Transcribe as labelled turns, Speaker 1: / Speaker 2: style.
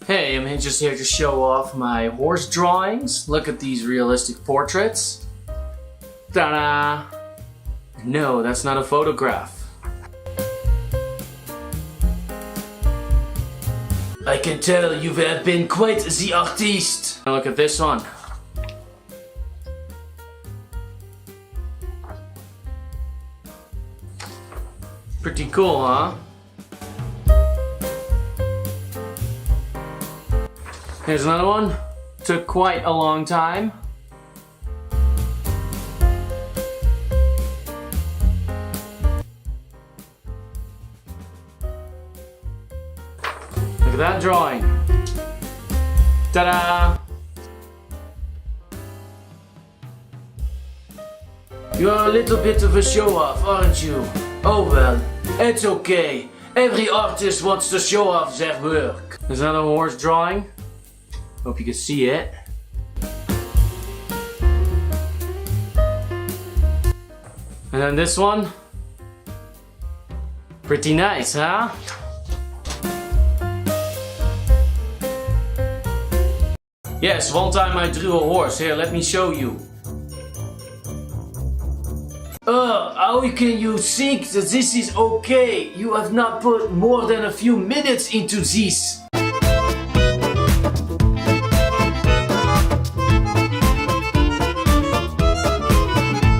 Speaker 1: Hey, I'm just here to show off my horse drawings. Look at these realistic portraits. Ta-da! No, that's not a photograph. I can tell you have been quite the artist. Now look at this one. Pretty cool, huh? Here's another one. Took quite a long time. Look at that drawing. Ta-da! You're a little bit of a show-off, aren't you? Oh well, it's okay. Every artist wants to show off their work. There's another horse drawing. Hope you can see it. And then this one. Pretty nice, huh? Yes, one time I drew a horse. Here, let me show you. How can you think that this is okay? You have not put more than a few minutes into this.